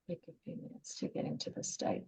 Take a few minutes to get into the state.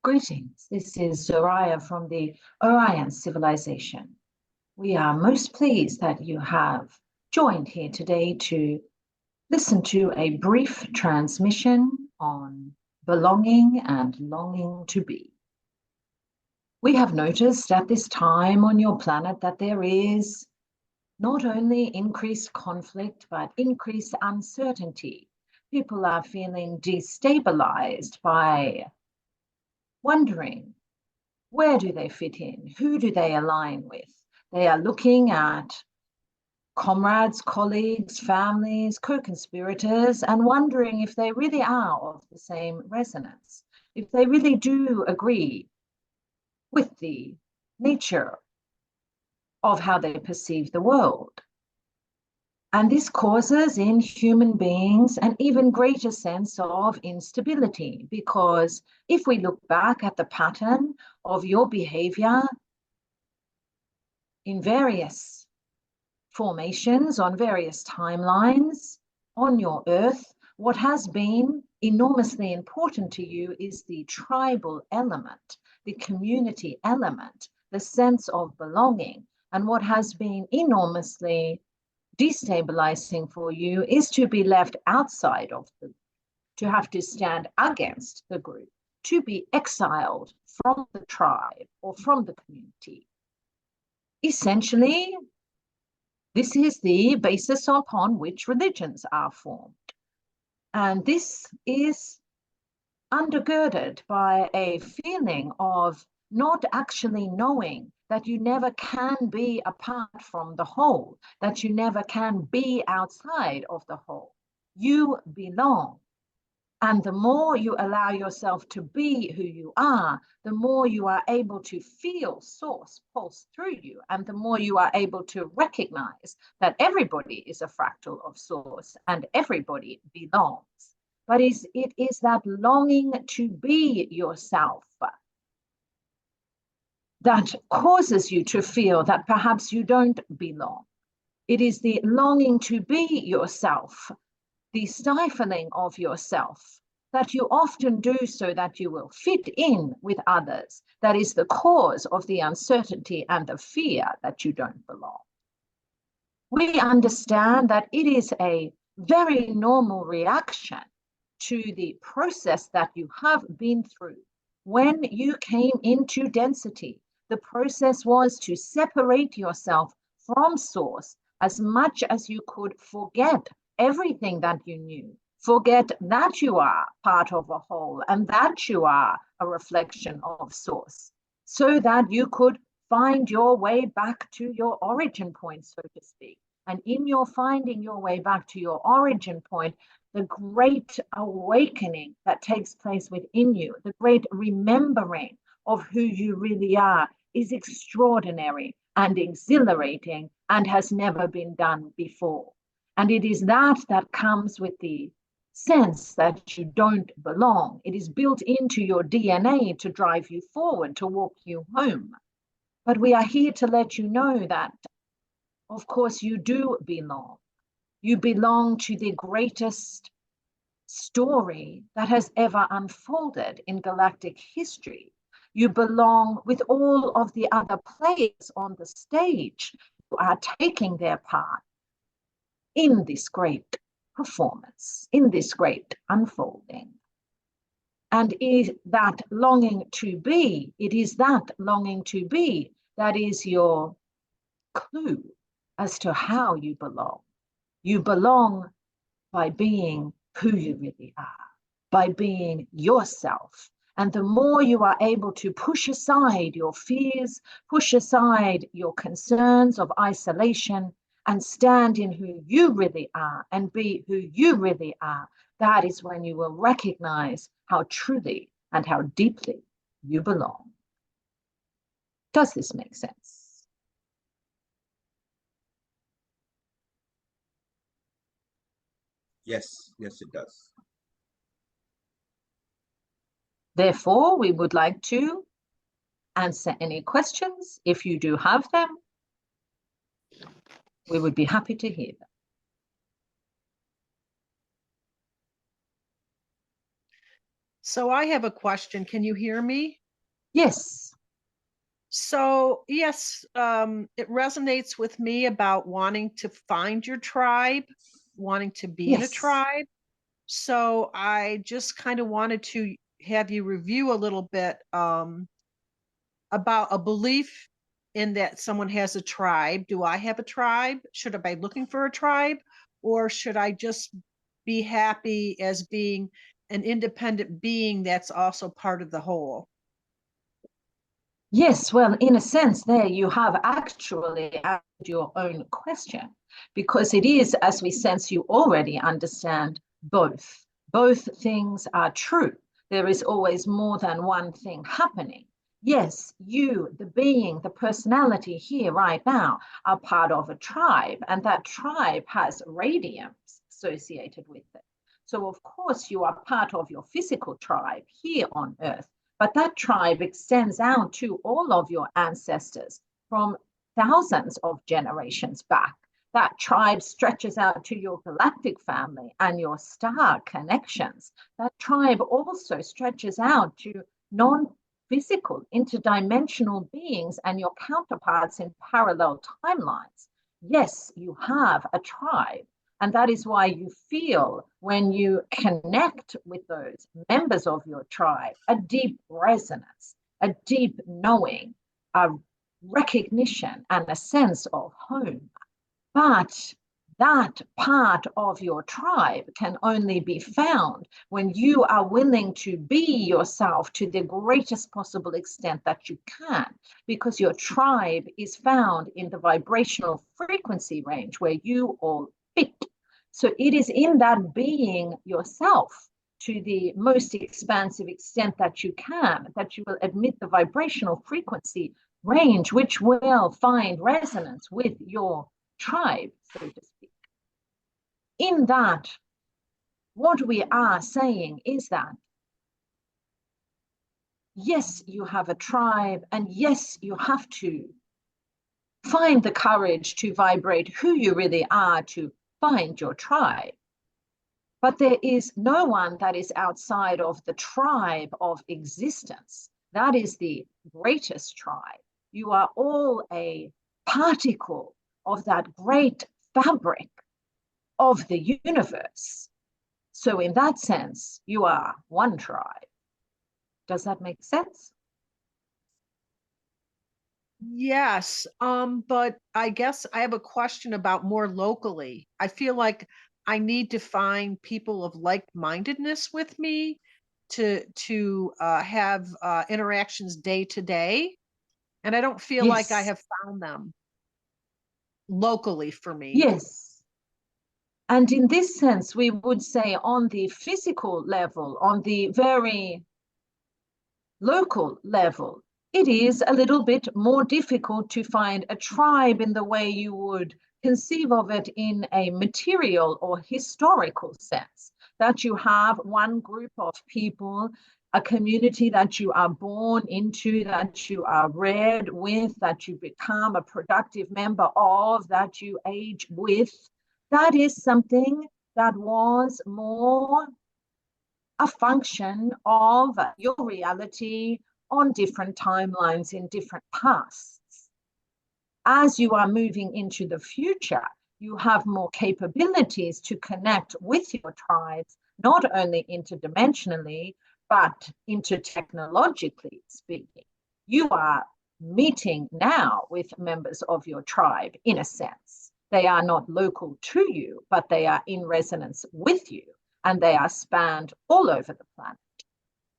Greetings, this is Zariyah from the Orion civilization. We are most pleased that you have joined here today to listen to a brief transmission on belonging and longing to be. We have noticed at this time on your planet that there is not only increased conflict, but increased uncertainty. People are feeling destabilized by wondering, where do they fit in? Who do they align with? They are looking at comrades, colleagues, families, co-conspirators, and wondering if they really are of the same resonance, if they really do agree with the nature of how they perceive the world. And this causes in human beings an even greater sense of instability, because if we look back at the pattern of your behavior in various formations, on various timelines, on your earth, what has been enormously important to you is the tribal element, the community element, the sense of belonging. And what has been enormously destabilizing for you is to be left outside of the group, to have to stand against the group, to be exiled from the tribe or from the community. Essentially, this is the basis upon which religions are formed. And this is undergirded by a feeling of not actually knowing that you never can be apart from the whole, that you never can be outside of the whole. You belong. And the more you allow yourself to be who you are, the more you are able to feel source pulse through you, and the more you are able to recognize that everybody is a fractal of source and everybody belongs. But it is that longing to be yourself that causes you to feel that perhaps you don't belong. It is the longing to be yourself, the stifling of yourself, that you often do so that you will fit in with others. That is the cause of the uncertainty and the fear that you don't belong. We understand that it is a very normal reaction to the process that you have been through. When you came into density, the process was to separate yourself from source as much as you could, forget everything that you knew, forget that you are part of a whole and that you are a reflection of source, so that you could find your way back to your origin point, so to speak. And in your finding your way back to your origin point, the great awakening that takes place within you, the great remembering of who you really are, is extraordinary and exhilarating and has never been done before. And it is that comes with the sense that you don't belong. It is built into your DNA to drive you forward, to walk you home. But we are here to let you know that, of course, you do belong. You belong to the greatest story that has ever unfolded in galactic history. You belong with all of the other players on the stage who are taking their part in this great performance, in this great unfolding. And is that longing to be, it is that longing to be that is your clue as to how you belong. You belong by being who you really are, by being yourself. And the more you are able to push aside your fears, push aside your concerns of isolation, and stand in who you really are and be who you really are, that is when you will recognize how truly and how deeply you belong. Does this make sense? Yes, yes, it does. Therefore, we would like to answer any questions. If you do have them, we would be happy to hear them. So I have a question. Can you hear me? Yes. So yes, it resonates with me about wanting to find your tribe, wanting to be in a tribe. So I just kind of wanted to have you review a little bit about a belief in that someone has a tribe. Do I have a tribe? Should I be looking for a tribe? Or should I just be happy as being an independent being that's also part of the whole? Yes, well, in a sense, there you have actually answered your own question, because it is, as we sense, you already understand both. Both things are true. There is always more than one thing happening. Yes, you, the being, the personality here right now, are part of a tribe, and that tribe has radiance associated with it. So, of course, you are part of your physical tribe here on Earth. But that tribe extends out to all of your ancestors from thousands of generations back. That tribe stretches out to your galactic family and your star connections. That tribe also stretches out to non-physical, interdimensional beings and your counterparts in parallel timelines. Yes, you have a tribe. And that is why you feel, when you connect with those members of your tribe, a deep resonance, a deep knowing, a recognition, and a sense of home. But that part of your tribe can only be found when you are willing to be yourself to the greatest possible extent that you can, because your tribe is found in the vibrational frequency range where you all fit. So it is in that being yourself to the most expansive extent that you can, that you will admit the vibrational frequency range, which will find resonance with your tribe, so to speak. In that, what we are saying is that, yes, you have a tribe, and yes, you have to find the courage to vibrate who you really are to find your tribe. But there is no one that is outside of the tribe of existence. That is the greatest tribe. You are all a particle of that great fabric of the universe. So in that sense, you are one tribe. Does that make sense? Yes, but I guess I have a question about more locally. I feel like I need to find people of like-mindedness with me to have interactions day to day, and I don't feel like I Yes. have found them locally for me. Yes. And in this sense, we would say on the physical level, on the very local level, it is a little bit more difficult to find a tribe in the way you would conceive of it in a material or historical sense, that you have one group of people, a community that you are born into, that you are reared with, that you become a productive member of, that you age with. That is something that was more a function of your reality on different timelines in different pasts. As you are moving into the future, you have more capabilities to connect with your tribes, not only interdimensionally, but intertechnologically speaking. You are meeting now with members of your tribe in a sense. They are not local to you, but they are in resonance with you, and they are spanned all over the planet.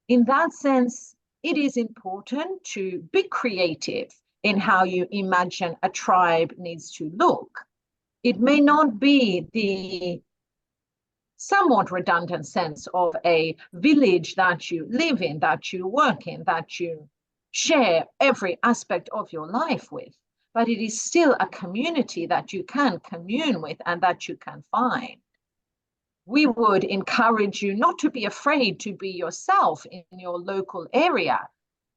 In that sense, it is important to be creative in how you imagine a tribe needs to look. It may not be the somewhat redundant sense of a village that you live in, that you work in, that you share every aspect of your life with, but it is still a community that you can commune with and that you can find. We would encourage you not to be afraid to be yourself in your local area,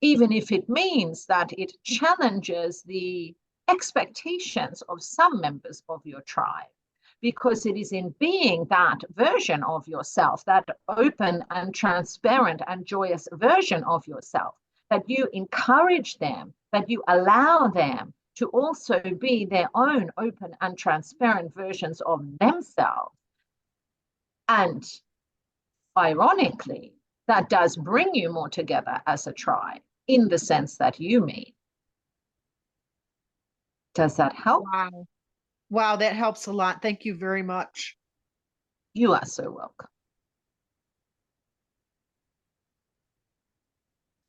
even if it means that it challenges the expectations of some members of your tribe, because it is in being that version of yourself, that open and transparent and joyous version of yourself, that you encourage them, that you allow them to also be their own open and transparent versions of themselves. And ironically, that does bring you more together as a tribe in the sense that you mean. Does that help? Wow. Wow, that helps a lot. Thank you very much. You are so welcome.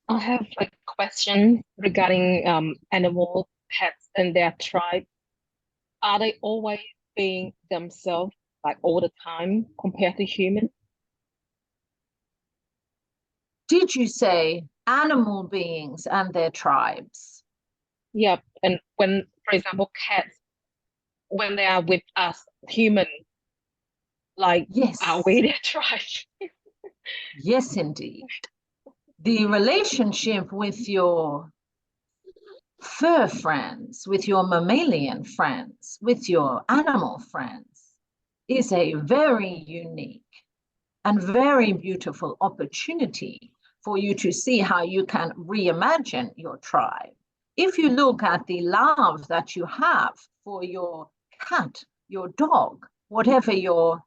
I have a question regarding animals, pets, and their tribe. Are they always being themselves, like all the time, compared to humans? Did you say animal beings and their tribes? Yeah, and when, for example, cats, when they are with us, human, like, Yes. are we their tribe? Yes, indeed. The relationship with your fur friends, with your mammalian friends, with your animal friends is a very unique and very beautiful opportunity for you to see how you can reimagine your tribe. If you look at the love that you have for your cat, your dog, whatever your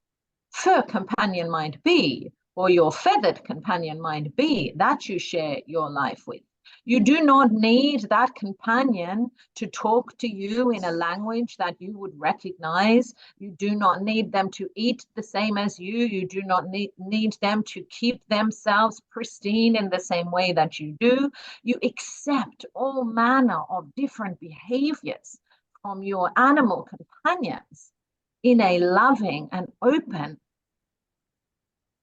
fur companion might be, or your feathered companion might be, that you share your life with, you do not need that companion to talk to you in a language that you would recognize. You do not need them to eat the same as you. You do not need them to keep themselves pristine in the same way that you do. You accept all manner of different behaviors from your animal companions in a loving and open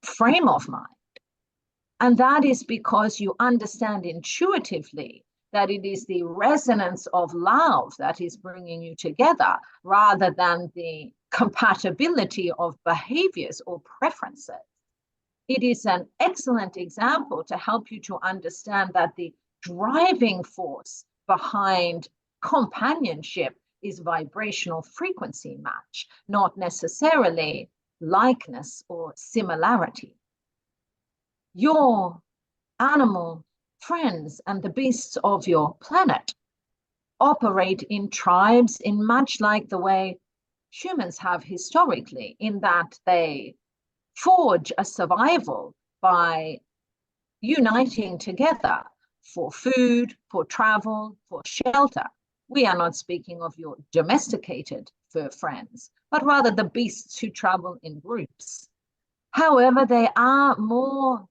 frame of mind. And that is because you understand intuitively that it is the resonance of love that is bringing you together rather than the compatibility of behaviors or preferences. It is an excellent example to help you to understand that the driving force behind companionship is vibrational frequency match, not necessarily likeness or similarity. Your animal friends and the beasts of your planet operate in tribes in much like the way humans have historically, in that they forge a survival by uniting together for food, for travel, for shelter. We are not speaking of your domesticated fur friends, but rather the beasts who travel in groups. However, they are more,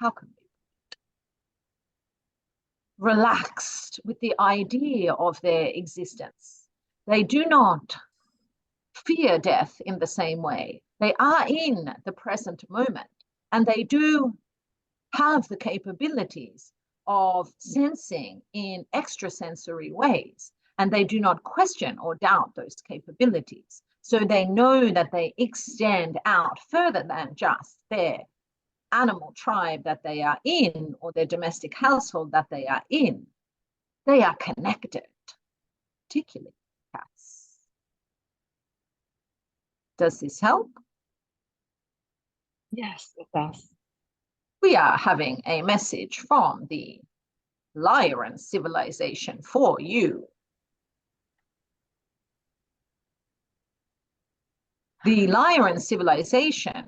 how can we, relaxed with the idea of their existence. They do not fear death in the same way. They are in the present moment, and they do have the capabilities of sensing in extrasensory ways, and they do not question or doubt those capabilities. So they know that they extend out further than just their animal tribe that they are in or their domestic household that they are in. They are connected, particularly cats. Does this help? Yes, it does. We are having a message from the Lyran civilization for you. The Lyran civilization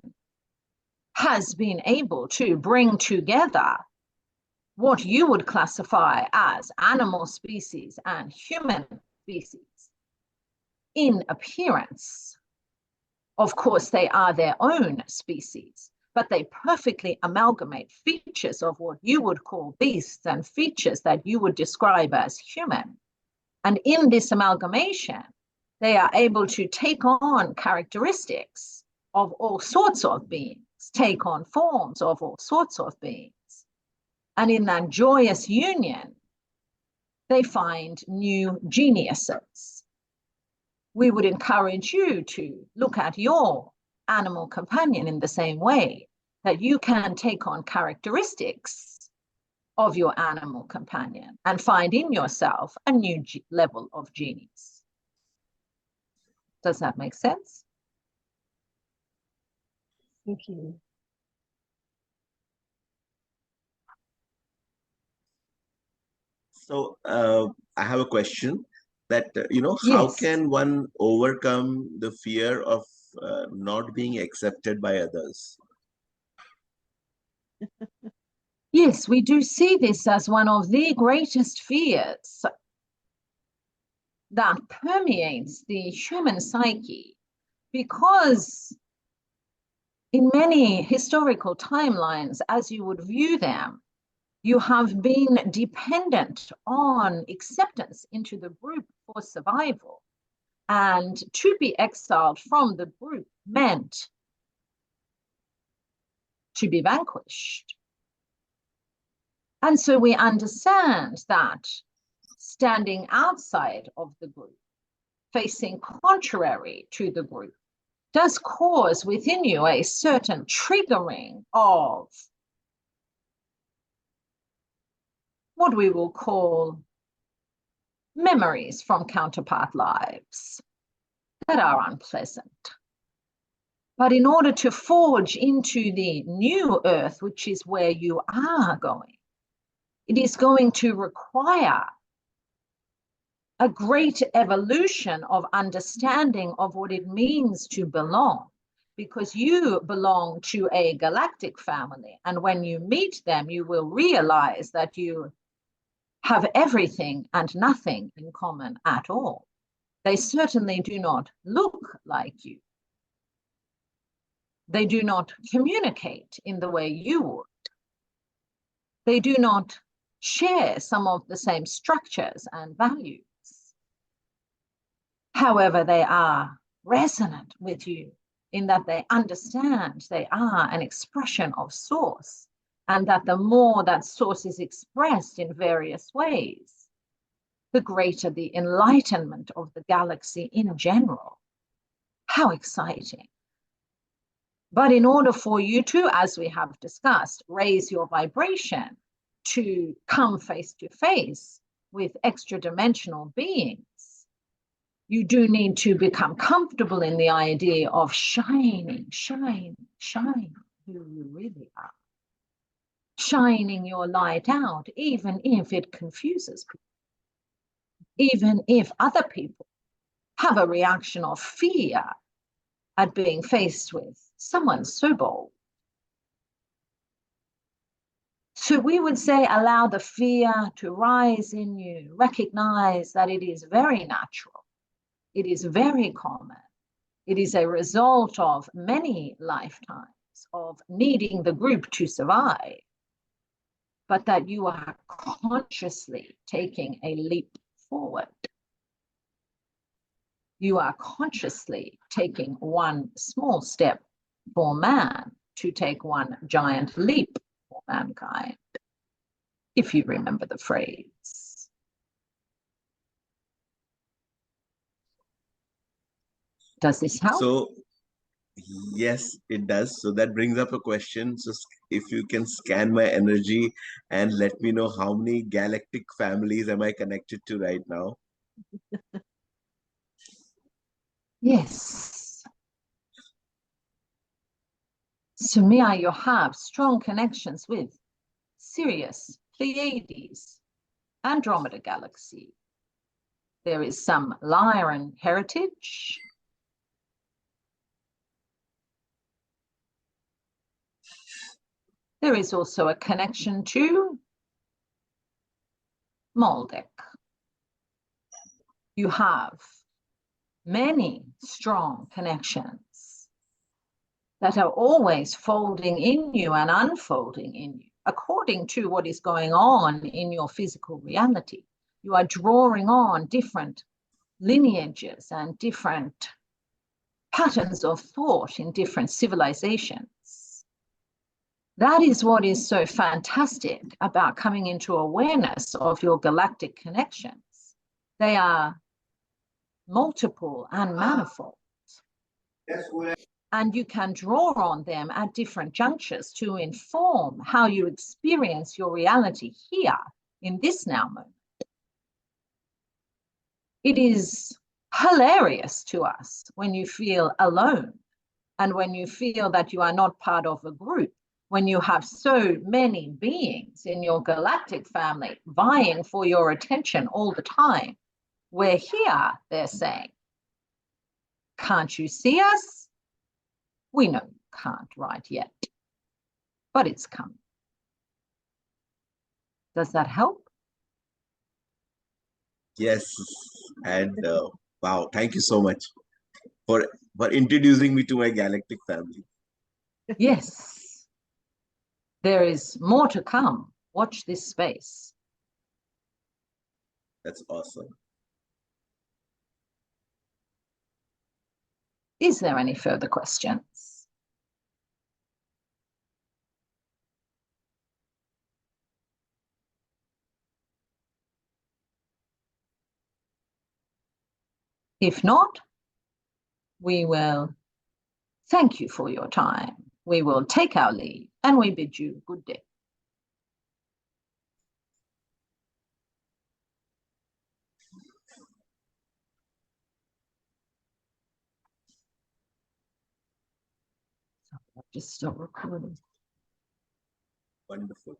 has been able to bring together what you would classify as animal species and human species in appearance. Of course, they are their own species, but they perfectly amalgamate features of what you would call beasts and features that you would describe as human. And in this amalgamation, they are able to take on characteristics of all sorts of beings, take on forms of all sorts of beings. And in that joyous union, they find new geniuses. We would encourage you to look at your animal companion in the same way, that you can take on characteristics of your animal companion and find in yourself a new level of genius. Does that make sense? Thank you. So I have a question that, how Yes. can one overcome the fear of not being accepted by others? Yes, we do see this as one of the greatest fears that permeates the human psyche, because in many historical timelines, as you would view them, you have been dependent on acceptance into the group for survival. And to be exiled from the group meant to be vanquished. And so we understand that standing outside of the group, facing contrary to the group, does cause within you a certain triggering of what we will call memories from counterpart lives that are unpleasant. But in order to forge into the new earth, which is where you are going, it is going to require a great evolution of understanding of what it means to belong, because you belong to a galactic family. And when you meet them, you will realize that you have everything and nothing in common at all. They certainly do not look like you. They do not communicate in the way you would. They do not share some of the same structures and values. However, they are resonant with you in that they understand they are an expression of source, and that the more that source is expressed in various ways, the greater the enlightenment of the galaxy in general. How exciting. But in order for you to, as we have discussed, raise your vibration to come face to face with extra-dimensional beings, you do need to become comfortable in the idea of shining who you really are. Shining your light out, even if it confuses people. Even if other people have a reaction of fear at being faced with someone so bold. So we would say allow the fear to rise in you. Recognize that it is very natural. It is very common. It is a result of many lifetimes of needing the group to survive, but that you are consciously taking a leap forward. You are consciously taking one small step for man to take one giant leap for mankind, if you remember the phrase. Does this help? So, yes, it does. So that brings up a question. So if you can scan my energy and let me know how many galactic families am I connected to right now? Yes. Sumia, you have strong connections with Sirius, Pleiades, Andromeda Galaxy. There is some Lyran heritage. There is also a connection to Maldek. You have many strong connections that are always folding in you and unfolding in you according to what is going on in your physical reality. You are drawing on different lineages and different patterns of thought in different civilizations. That is what is so fantastic about coming into awareness of your galactic connections. They are multiple and manifold. And you can draw on them at different junctures to inform how you experience your reality here in this now moment. It is hilarious to us when you feel alone and when you feel that you are not part of a group, when you have so many beings in your galactic family vying for your attention all the time. We're here, they're saying. Can't you see us? We know you can't right yet, but it's coming. Does that help? Yes. And wow, thank you so much for introducing me to my galactic family. Yes. There is more to come. Watch this space. That's awesome. Is there any further questions? If not, we will thank you for your time. We will take our leave and we bid you good day. Just stop recording. Wonderful.